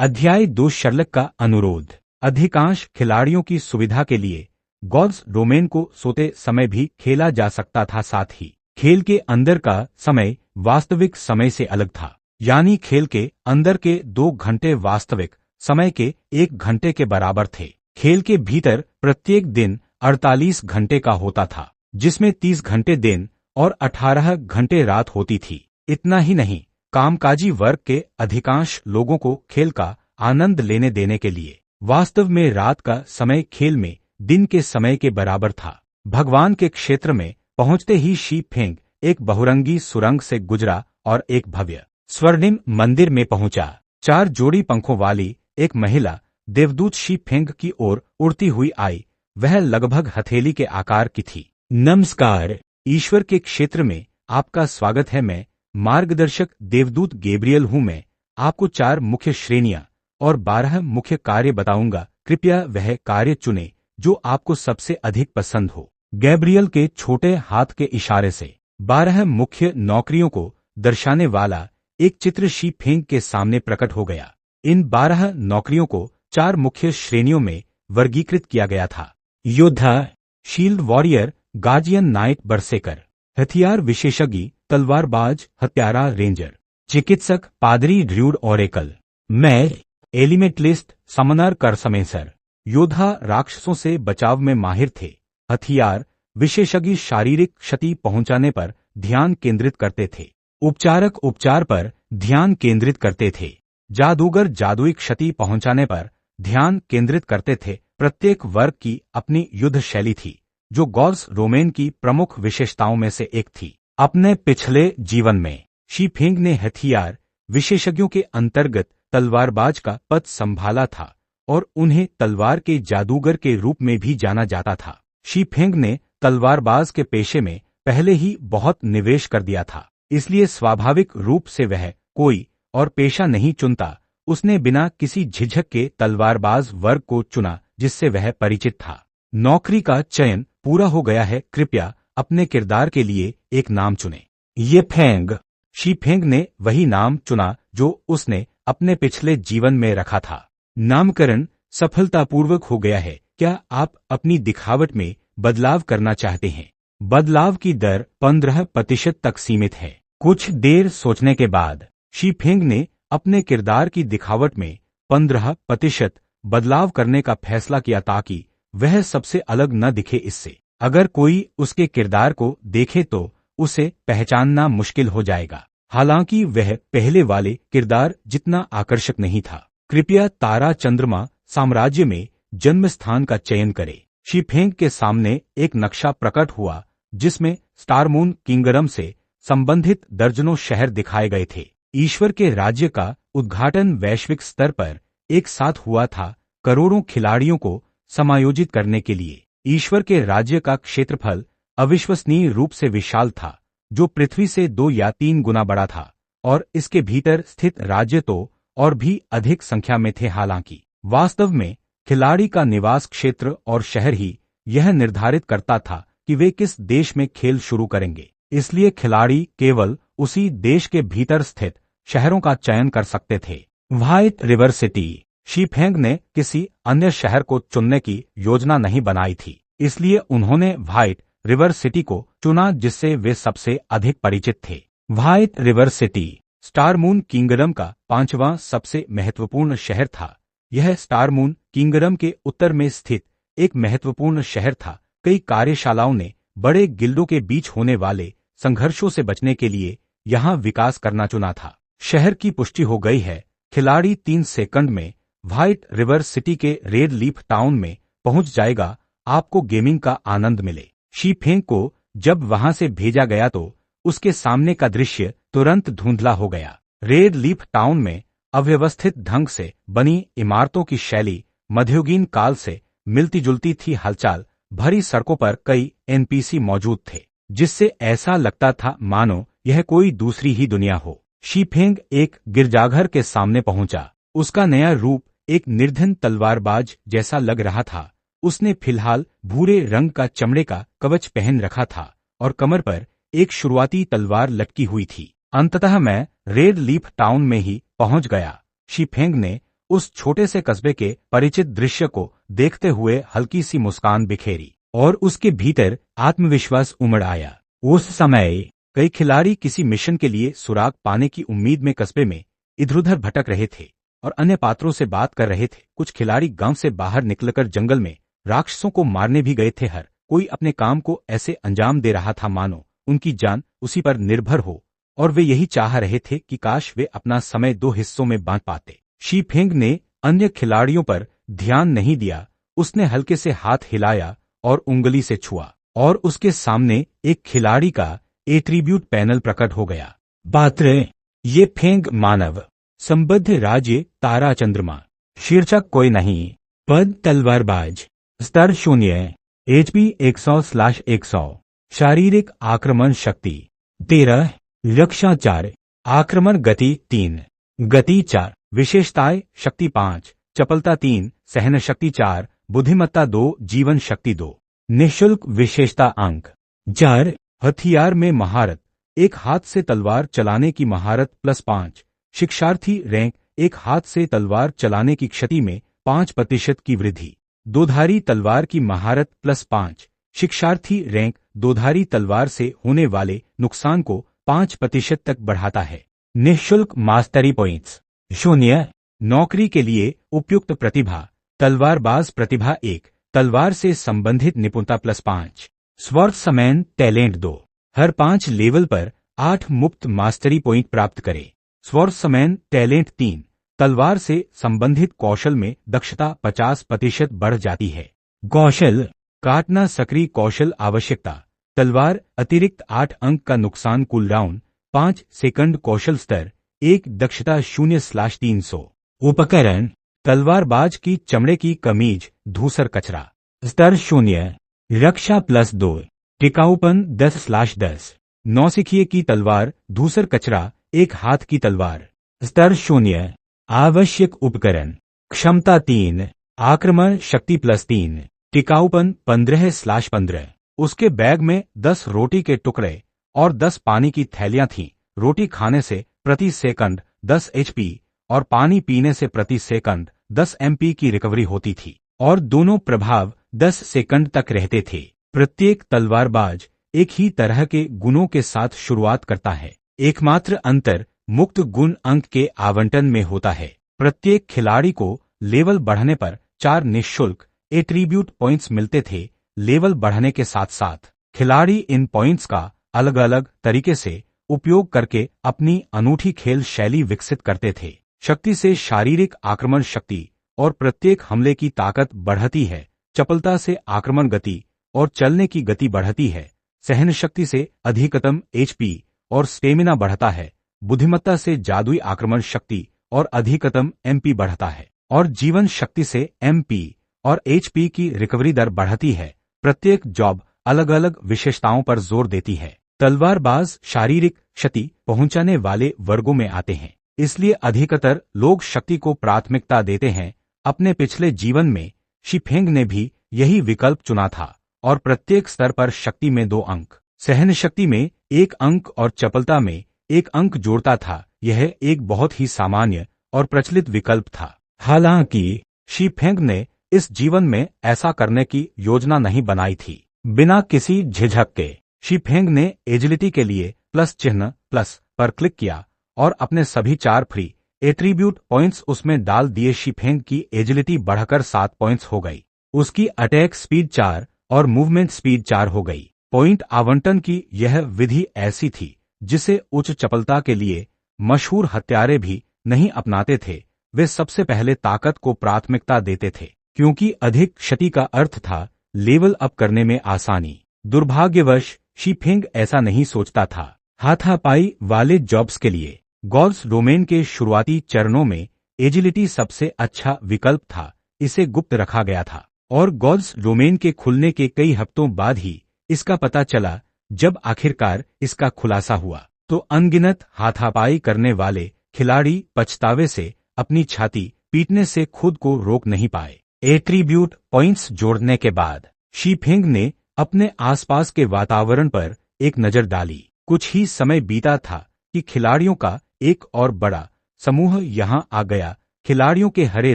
अध्याय 2 शर्लक का अनुरोध। अधिकांश खिलाड़ियों की सुविधा के लिए गॉड्स डोमेन को सोते समय भी खेला जा सकता था, साथ ही खेल के अंदर का समय वास्तविक समय से अलग था, यानी खेल के अंदर के 2 घंटे वास्तविक समय के 1 घंटे के बराबर थे। खेल के भीतर प्रत्येक दिन 48 घंटे का होता था, जिसमें 30 घंटे दिन और 18 घंटे रात होती थी। इतना ही नहीं, कामकाजी वर्ग के अधिकांश लोगों को खेल का आनंद लेने देने के लिए वास्तव में रात का समय खेल में दिन के समय के बराबर था। भगवान के क्षेत्र में पहुंचते ही शी फेंग एक बहुरंगी सुरंग से गुजरा और एक भव्य स्वर्णिम मंदिर में पहुंचा। 4 जोड़ी पंखों वाली एक महिला देवदूत शी फेंग की ओर उड़ती हुई आई। वह लगभग हथेली के आकार की थी। नमस्कार, ईश्वर के क्षेत्र में आपका स्वागत है। मैं मार्गदर्शक देवदूत गैब्रियल हूं। मैं आपको 4 मुख्य श्रेणियां और 12 मुख्य कार्य बताऊंगा। कृपया वह कार्य चुनें जो आपको सबसे अधिक पसंद हो। गैब्रियल के छोटे हाथ के इशारे से 12 मुख्य नौकरियों को दर्शाने वाला एक चित्र शी फेंग के सामने प्रकट हो गया। इन 12 नौकरियों को 4 मुख्य श्रेणियों में वर्गीकृत किया गया था। योद्धा, शील्ड वॉरियर, गार्जियन नाइट बरसेकर, हथियार विशेषज्ञ, तलवारबाज, हत्यारा रेंजर, चिकित्सक, पादरी ड्रूड ओरेकल, मैग, एलिमेंटलिस्ट, समनर करसमेसर। योद्धा राक्षसों से बचाव में माहिर थे। हथियार विशेषज्ञ शारीरिक क्षति पहुंचाने पर ध्यान केंद्रित करते थे। उपचारक उपचार पर ध्यान केंद्रित करते थे। जादूगर जादुई क्षति पहुंचाने पर ध्यान केंद्रित करते थे। प्रत्येक वर्ग की अपनी युद्ध शैली थी, जो गॉड्स डोमेन की प्रमुख विशेषताओं में से एक थी। अपने पिछले जीवन में शी फेंग ने हथियार विशेषज्ञों के अंतर्गत तलवारबाज का पद संभाला था और उन्हें तलवार के जादूगर के रूप में भी जाना जाता था। शी फेंग ने तलवारबाज के पेशे में पहले ही बहुत निवेश कर दिया था, इसलिए स्वाभाविक रूप से वह कोई और पेशा नहीं चुनता। उसने बिना किसी झिझक के तलवारबाज वर्ग को चुना जिससे वह परिचित था। नौकरी का चयन पूरा हो गया है। कृपया अपने किरदार के लिए एक नाम चुनें। ये फेंग। शी फेंग ने वही नाम चुना जो उसने अपने पिछले जीवन में रखा था। नामकरण सफलतापूर्वक हो गया है। क्या आप अपनी दिखावट में बदलाव करना चाहते हैं? बदलाव की दर 15% तक सीमित है। कुछ देर सोचने के बाद शी फेंग ने अपने किरदार की दिखावट में 15% बदलाव करने का फैसला किया ताकि वह सबसे अलग न दिखे। इससे अगर कोई उसके किरदार को देखे तो उसे पहचानना मुश्किल हो जाएगा। हालांकि वह पहले वाले किरदार जितना आकर्षक नहीं था। कृपया तारा चंद्रमा साम्राज्य में जन्म स्थान का चयन करें। शी फेंग के सामने एक नक्शा प्रकट हुआ जिसमें स्टार मून किंगडम से संबंधित दर्जनों शहर दिखाए गए थे। ईश्वर के राज्य का उद्घाटन वैश्विक स्तर पर एक साथ हुआ था, करोड़ों खिलाड़ियों को समायोजित करने के लिए। ईश्वर के राज्य का क्षेत्रफल अविश्वसनीय रूप से विशाल था, जो पृथ्वी से 2 या 3 गुना बड़ा था, और इसके भीतर स्थित राज्य तो और भी अधिक संख्या में थे। हालांकि वास्तव में खिलाड़ी का निवास क्षेत्र और शहर ही यह निर्धारित करता था कि वे किस देश में खेल शुरू करेंगे। इसलिए खिलाड़ी केवल उसी देश के भीतर स्थित शहरों का चयन कर सकते थे। White river city. She Feng ने किसी अन्य शहर को चुनने की योजना नहीं बनाई थी, इसलिए उन्होंने व्हाइट रिवर सिटी को चुना जिससे वे सबसे अधिक परिचित थे। White river city star moon kingdom का 5वां सबसे महत्वपूर्ण शहर था। यह स्टार मून किंगडम के उत्तर में स्थित एक महत्वपूर्ण शहर था। कई कार्यशालाओं ने बड़े गिल्डों के बीच होने वाले संघर्षों से बचने के लिए यहां विकास करना चुना था। शहर की पुष्टि हो गई है। खिलाड़ी 3 सेकंड में व्हाइट रिवर सिटी के रेड लीफ टाउन में पहुंच जाएगा। आपको गेमिंग का आनंद मिले। शी फेंग को जब वहां से भेजा गया तो उसके सामने का दृश्य तुरंत धुंधला हो गया। रेड लीफ टाउन में अव्यवस्थित ढंग से बनी इमारतों की शैली मध्ययुगीन काल से मिलती जुलती थी। हलचल भरी सड़कों पर कई एनपीसी मौजूद थे, जिससे ऐसा लगता था मानो यह कोई दूसरी ही दुनिया हो। शी फेंग एक गिरजाघर के सामने पहुंचा। उसका नया रूप एक निर्धन तलवारबाज जैसा लग रहा था। उसने फिलहाल भूरे रंग का चमड़े का कवच पहन रखा था और कमर पर एक शुरुआती तलवार लटकी हुई थी। अंततः मैं रेड लीफ टाउन में ही पहुंच गया। शी फेंग ने उस छोटे से कस्बे के परिचित दृश्य को देखते हुए हल्की सी मुस्कान बिखेरी और उसके भीतर आत्मविश्वास उमड़ आया। उस समय कई खिलाड़ी किसी मिशन के लिए सुराग पाने की उम्मीद में कस्बे में इधर-उधर भटक रहे थे और अन्य पात्रों से बात कर रहे थे। कुछ खिलाड़ी गांव से बाहर निकलकर जंगल में राक्षसों को मारने भी गए थे। हर कोई अपने काम को ऐसे अंजाम दे रहा था मानो उनकी जान उसी पर निर्भर हो, और वे यही चाह रहे थे कि काश वे अपना समय दो हिस्सों में बांट पाते। शी फेंग ने अन्य खिलाड़ियों पर ध्यान नहीं दिया। उसने हल्के से हाथ हिलाया और उंगली से छुआ और उसके सामने एक खिलाड़ी का एट्रीब्यूट पैनल प्रकट हो गया। पात्र, ये फेंग मानव, संबद्ध राज्य तारा चंद्रमा, शीर्षक कोई नहीं, पद तलवारबाज, स्तर 0, HP 100/100, शारीरिक आक्रमण शक्ति 13, रक्षा 4, आक्रमण गति 3, गति 4, विशेषताएं शक्ति 5, चपलता 3, सहन शक्ति 4, बुद्धिमत्ता 2, जीवन शक्ति 2। निःशुल्क विशेषता अंक 4, हथियार में महारत, एक हाथ से तलवार चलाने की महारत +5, शिक्षार्थी रैंक, एक हाथ से तलवार चलाने की क्षति में 5% की वृद्धि, दोधारी तलवार की महारत +5, शिक्षार्थी रैंक, दोधारी तलवार से होने वाले नुकसान को 5% तक बढ़ाता है। निःशुल्क मास्टरी पॉइंट्स 0, नौकरी के लिए उपयुक्त प्रतिभा, तलवारबाज प्रतिभा 1, तलवार से संबंधित निपुणता +5, स्वॉर्ड्समैन टैलेंट 2, हर 5 लेवल पर 8 मुफ्त मास्टरी पॉइंट प्राप्त करें। स्वॉर्ड्समैन टैलेंट 3, तलवार से संबंधित कौशल में दक्षता 50% बढ़ जाती है। कौशल काटना सक्रिय कौशल आवश्यकता, तलवार अतिरिक्त 8 अंक का नुकसान, कूलडाउन 5 सेकंड, कौशल स्तर 1, दक्षता 0/300। उपकरण तलवारबाज की चमड़े की कमीज, धूसर कचरा, स्तर 0, रक्षा +2, टिकाऊपन 10/10, नौसिखिए की तलवार, धूसर कचरा, एक हाथ की तलवार, स्तर 0, आवश्यक उपकरण, क्षमता 3, आक्रमण शक्ति +3, टिकाऊपन 15/15। उसके बैग में 10 रोटी के टुकड़े और 10 पानी की थैलियां थीं। रोटी खाने से प्रति सेकंड 10 HP और पानी पीने से प्रति सेकंड 10 MP की रिकवरी होती थी और दोनों प्रभाव 10 सेकंड तक रहते थे। प्रत्येक तलवारबाज एक ही तरह के गुणों के साथ शुरुआत करता है। एकमात्र अंतर मुक्त गुण अंक के आवंटन में होता है। प्रत्येक खिलाड़ी को लेवल बढ़ने पर 4 निःशुल्क एट्रीब्यूट पॉइंट्स मिलते थे। लेवल बढ़ने के साथ साथ खिलाड़ी इन पॉइंट्स का अलग अलग तरीके से उपयोग करके अपनी अनूठी खेल शैली विकसित करते थे। शक्ति से शारीरिक आक्रमण शक्ति और प्रत्येक हमले की ताकत बढ़ती है। चपलता से आक्रमण गति और चलने की गति बढ़ती है। सहन शक्ति से अधिकतम HP और स्टेमिना बढ़ता है। बुद्धिमत्ता से जादुई आक्रमण शक्ति और अधिकतम MP बढ़ता है और जीवन शक्ति से MP और HP की रिकवरी दर बढ़ती है। प्रत्येक जॉब अलग अलग विशेषताओं पर जोर देती है। तलवारबाज शारीरिक क्षति पहुंचाने वाले वर्गों में आते हैं, इसलिए अधिकतर लोग शक्ति को प्राथमिकता देते हैं। अपने पिछले जीवन में शी फेंग ने भी यही विकल्प चुना था और प्रत्येक स्तर पर शक्ति में 2 अंक, सहन शक्ति में 1 अंक और चपलता में 1 अंक जोड़ता था। यह एक बहुत ही सामान्य और प्रचलित विकल्प था। हालांकि शी फेंग ने इस जीवन में ऐसा करने की योजना नहीं बनाई थी। बिना किसी झिझक के शी फेंग ने एजिलिटी के लिए प्लस चिन्ह प्लस पर क्लिक किया और अपने सभी 4 फ्री एट्रीब्यूट पॉइंट्स उसमें डाल दिए। शी फेंग की एजिलिटी बढ़कर 7 पॉइंट्स हो गई। उसकी अटैक स्पीड 4 और मूवमेंट स्पीड 4 हो गई। पॉइंट आवंटन की यह विधि ऐसी थी जिसे उच्च चपलता के लिए मशहूर हत्यारे भी नहीं अपनाते थे। वे सबसे पहले ताकत को प्राथमिकता देते थे क्योंकि अधिक क्षति का अर्थ था लेवल अप करने में आसानी। दुर्भाग्यवश शी फेंग ऐसा नहीं सोचता था। हाथापाई वाले जॉब्स के लिए गॉड्स डोमेन के शुरुआती चरणों में एजिलिटी सबसे अच्छा विकल्प था। इसे गुप्त रखा गया था और गॉड्स डोमेन के खुलने के कई हफ्तों बाद ही इसका पता चला। जब आखिरकार इसका खुलासा हुआ तो अनगिनत हाथापाई करने वाले खिलाड़ी पछतावे से अपनी छाती पीटने से खुद को रोक नहीं पाए। एट्रीब्यूट पॉइंट्स जोड़ने के बाद शी फेंग ने अपने आसपास के वातावरण पर एक नजर डाली। कुछ ही समय बीता था कि खिलाड़ियों का एक और बड़ा समूह यहां आ गया। खिलाड़ियों के हरे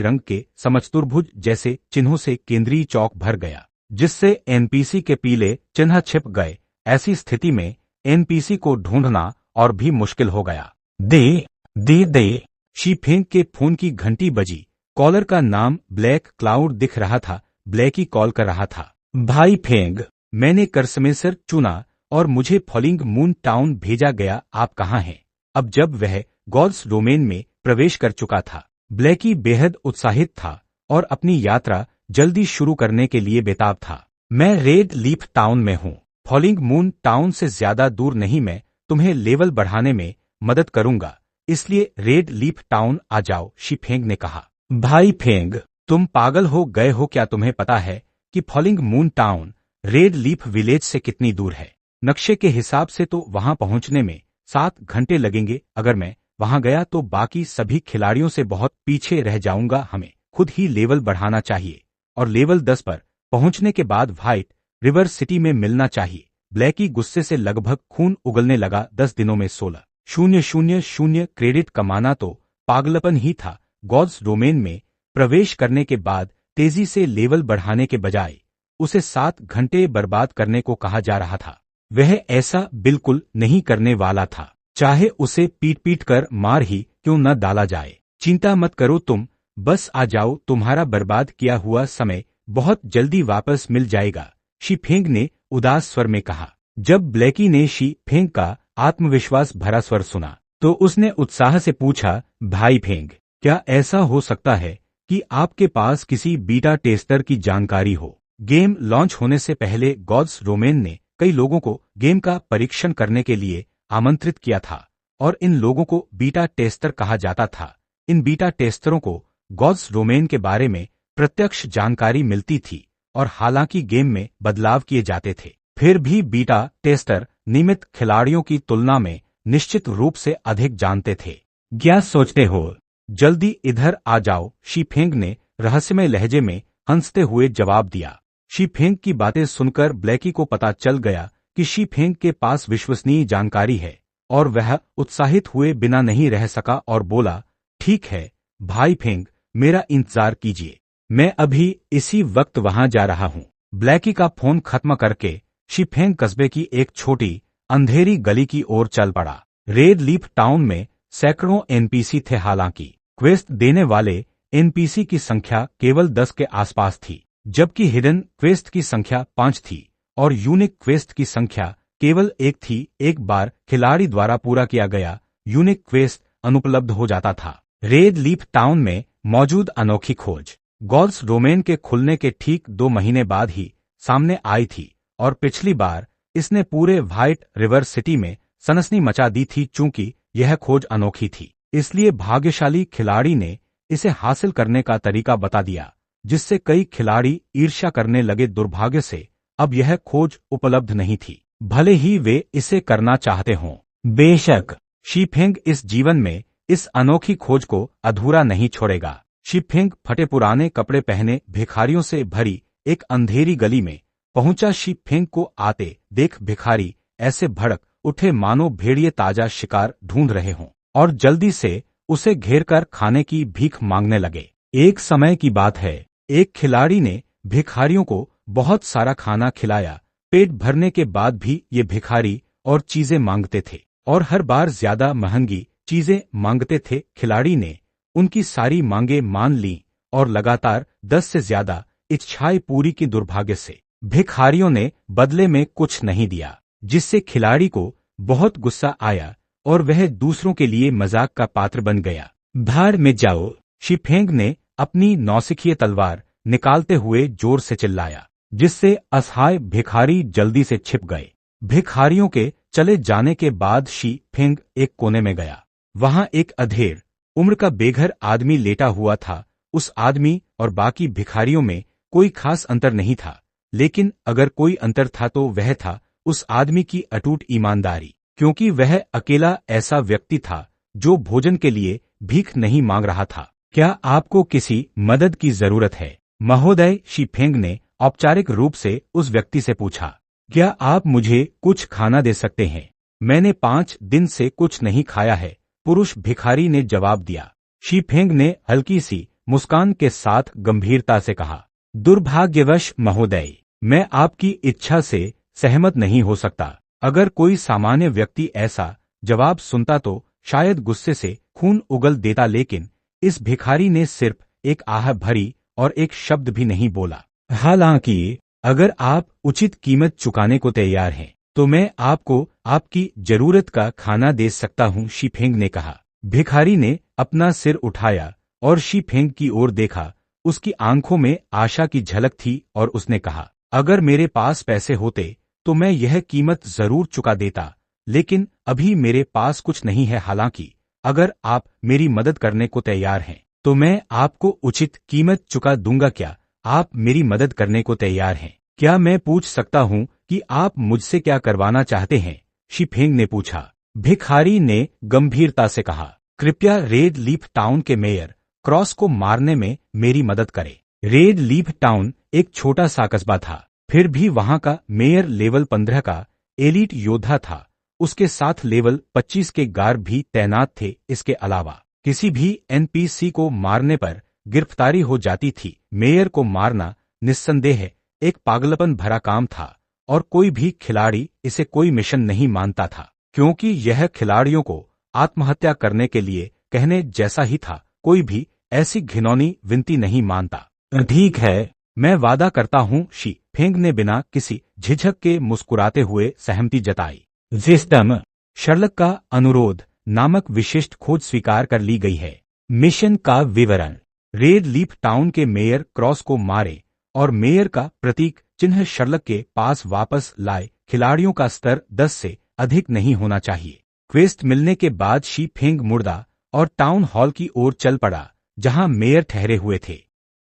रंग के समचतुर्भुज जैसे चिन्हों से केंद्रीय चौक भर गया, जिससे एनपीसी के पीले चिन्ह छिप गए। ऐसी स्थिति में एनपीसी को ढूंढना और भी मुश्किल हो गया। दे शीफेंग के फोन की घंटी बजी। कॉलर का नाम ब्लैक क्लाउड दिख रहा था। ब्लैकी कॉल कर रहा था। भाई फेंग, मैंने करसमेसर चुना और मुझे फॉलिंग मून टाउन भेजा गया। आप कहाँ हैं? अब जब वह गॉड्स डोमेन में प्रवेश कर चुका था, ब्लैकी बेहद उत्साहित था और अपनी यात्रा जल्दी शुरू करने के लिए बेताब था। मैं रेड लीफ टाउन में हूँ। फॉलिंग मून टाउन से ज्यादा दूर नहीं। मैं तुम्हें लेवल बढ़ाने में मदद करूंगा, इसलिए रेड लीफ टाउन आ जाओ, शीफेंग ने कहा। भाई फेंग, तुम पागल हो गए हो क्या? तुम्हें पता है कि falling moon town red leaf village से कितनी दूर है? नक्शे के हिसाब से तो वहां पहुंचने में 7 घंटे लगेंगे। अगर मैं वहां गया तो बाकी सभी खिलाड़ियों से बहुत पीछे रह जाऊंगा। हमें खुद ही लेवल बढ़ाना चाहिए और लेवल 10 पर पहुंचने के बाद व्हाइट रिवर सिटी में मिलना चाहिए। ब्लैकी गुस्से से लगभग खून उगलने लगा। 10 दिनों में 16,000 क्रेडिट कमाना तो पागलपन ही था। गॉड्स डोमेन में प्रवेश करने के बाद तेजी से लेवल बढ़ाने के बजाय उसे 7 घंटे बर्बाद करने को कहा जा रहा था। वह ऐसा बिल्कुल नहीं करने वाला था, चाहे उसे पीट पीट कर मार ही क्यों न डाला जाए। चिंता मत करो, तुम बस आ जाओ। तुम्हारा बर्बाद किया हुआ समय बहुत जल्दी वापस मिल जाएगा, शीफेंग ने उदास स्वर में कहा। जब ब्लैकी ने शीफेंग का आत्मविश्वास भरा स्वर सुना तो उसने उत्साह से पूछा, भाई फेंग, क्या ऐसा हो सकता है कि आपके पास किसी बीटा टेस्टर की जानकारी हो? गेम लॉन्च होने से पहले गॉड्स डोमेन ने कई लोगों को गेम का परीक्षण करने के लिए आमंत्रित किया था और इन लोगों को बीटा टेस्टर कहा जाता था। इन बीटा टेस्टरों को गॉड्स डोमेन के बारे में प्रत्यक्ष जानकारी मिलती थी और हालांकि गेम में बदलाव किए जाते थे, फिर भी बीटा टेस्टर नियमित खिलाड़ियों की तुलना में निश्चित रूप से अधिक जानते थे। क्या सोचते हो? जल्दी इधर आ जाओ, शीफेंग ने रहस्यमय लहजे में हंसते हुए जवाब दिया। शीफेंग की बातें सुनकर ब्लैकी को पता चल गया कि शीफेंग के पास विश्वसनीय जानकारी है और वह उत्साहित हुए बिना नहीं रह सका और बोला, ठीक है भाई फेंग, मेरा इंतजार कीजिए, मैं अभी इसी वक्त वहां जा रहा हूं। ब्लैकी का फोन खत्म करके शीफेंग कस्बे की एक छोटी अंधेरी गली की ओर चल पड़ा। रेड लीफ टाउन में सैकड़ों एनपीसी थे। हालांकि क्वेस्ट देने वाले एनपीसी की संख्या केवल 10 के आसपास थी, जबकि हिडन क्वेस्ट की संख्या 5 थी और यूनिक क्वेस्ट की संख्या केवल 1 थी। एक बार खिलाड़ी द्वारा पूरा किया गया यूनिक क्वेस्ट अनुपलब्ध हो जाता था। रेड लीफ टाउन में मौजूद अनोखी खोज गॉड्स डोमेन के खुलने के ठीक 2 महीने बाद ही सामने आई थी और पिछली बार इसने पूरे व्हाइट रिवर सिटी में सनसनी मचा दी थी। चूंकि यह खोज अनोखी थी, इसलिए भाग्यशाली खिलाड़ी ने इसे हासिल करने का तरीका बता दिया, जिससे कई खिलाड़ी ईर्ष्या करने लगे। दुर्भाग्य से अब यह खोज उपलब्ध नहीं थी, भले ही वे इसे करना चाहते हों। बेशक शीफेंग इस जीवन में इस अनोखी खोज को अधूरा नहीं छोड़ेगा। शीफेंग फटे पुराने कपड़े पहने भिखारियों से भरी एक अंधेरी गली में पहुंचा। शीफेंग को आते देख भिखारी ऐसे भड़क उठे मानो भेड़िए ताजा शिकार ढूंढ रहे हों और जल्दी से उसे घेर कर खाने की भीख मांगने लगे। एक समय की बात है, एक खिलाड़ी ने भिखारियों को बहुत सारा खाना खिलाया। पेट भरने के बाद भी ये भिखारी और चीजें मांगते थे और हर बार ज्यादा महंगी चीजें मांगते थे। खिलाड़ी ने उनकी सारी मांगें मान ली और लगातार 10 से ज्यादा इच्छाएं पूरी की। दुर्भाग्य से भिखारियों ने बदले में कुछ नहीं दिया, जिससे खिलाड़ी को बहुत गुस्सा आया और वह दूसरों के लिए मजाक का पात्र बन गया। भाड़ में जाओ, शीफेंग ने अपनी नौसिखिए तलवार निकालते हुए जोर से चिल्लाया, जिससे असहाय भिखारी जल्दी से छिप गए। भिखारियों के चले जाने के बाद शीफेंग एक कोने में गया। वहां एक अधेड़ उम्र का बेघर आदमी लेटा हुआ था। उस आदमी और बाकी भिखारियों में कोई खास अंतर नहीं था, लेकिन अगर कोई अंतर था तो वह था उस आदमी की अटूट ईमानदारी, क्योंकि वह अकेला ऐसा व्यक्ति था जो भोजन के लिए भीख नहीं मांग रहा था। क्या आपको किसी मदद की जरूरत है, महोदय? शीफेंग ने औपचारिक रूप से उस व्यक्ति से पूछा। क्या आप मुझे कुछ खाना दे सकते हैं? मैंने 5 दिन से कुछ नहीं खाया है, पुरुष भिखारी ने जवाब दिया। शी फेंग ने हल्की सी मुस्कान के साथ गंभीरता से कहा, दुर्भाग्यवश महोदय, मैं आपकी इच्छा से सहमत नहीं हो सकता। अगर कोई सामान्य व्यक्ति ऐसा जवाब सुनता तो शायद गुस्से से खून उगल देता, लेकिन इस भिखारी ने सिर्फ एक आह भरी और एक शब्द भी नहीं बोला। हालांकि अगर आप उचित कीमत चुकाने को तैयार हैं तो मैं आपको आपकी जरूरत का खाना दे सकता हूं, शी फेंग ने कहा। भिखारी ने अपना सिर उठाया और शी फेंग की ओर देखा। उसकी आंखों में आशा की झलक थी और उसने कहा, अगर मेरे पास पैसे होते तो मैं यह कीमत जरूर चुका देता, लेकिन अभी मेरे पास कुछ नहीं है। हालांकि अगर आप मेरी मदद करने को तैयार हैं तो मैं आपको उचित कीमत चुका दूंगा। क्या आप मेरी मदद करने को तैयार हैं? क्या मैं पूछ सकता हूं कि आप मुझसे क्या करवाना चाहते हैं? शी फेंग ने पूछा। भिखारी ने गंभीरता से कहा, कृपया रेड लीफ टाउन के मेयर क्रॉस को मारने में मेरी मदद करें। रेड लीफ टाउन एक छोटा सा कस्बा था, फिर भी वहां का मेयर लेवल 15 का एलीट योद्धा था। उसके साथ लेवल 25 के गार्ड भी तैनात थे। इसके अलावा किसी भी एनपीसी को मारने पर गिरफ्तारी हो जाती थी। मेयर को मारना निस्संदेह एक पागलपन भरा काम था और कोई भी खिलाड़ी इसे कोई मिशन नहीं मानता था, क्योंकि यह खिलाड़ियों को आत्महत्या करने के लिए कहने जैसा ही था। कोई भी ऐसी घिनौनी विनती नहीं मानता। ठीक है, मैं वादा करता हूं, शी फेंग ने बिना किसी झिझक के मुस्कुराते हुए सहमति जताई। विस्डम शर्लक का अनुरोध नामक विशिष्ट खोज स्वीकार कर ली गई है। मिशन का विवरण, रेड लीफ टाउन के मेयर क्रॉस को मारे और मेयर का प्रतीक चिन्ह शर्लक के पास वापस लाए। खिलाड़ियों का स्तर 10 से अधिक नहीं होना चाहिए। क्वेस्ट मिलने के बाद शी फेंग मुर्दा और टाउन हॉल की ओर चल पड़ा, जहां मेयर ठहरे हुए थे।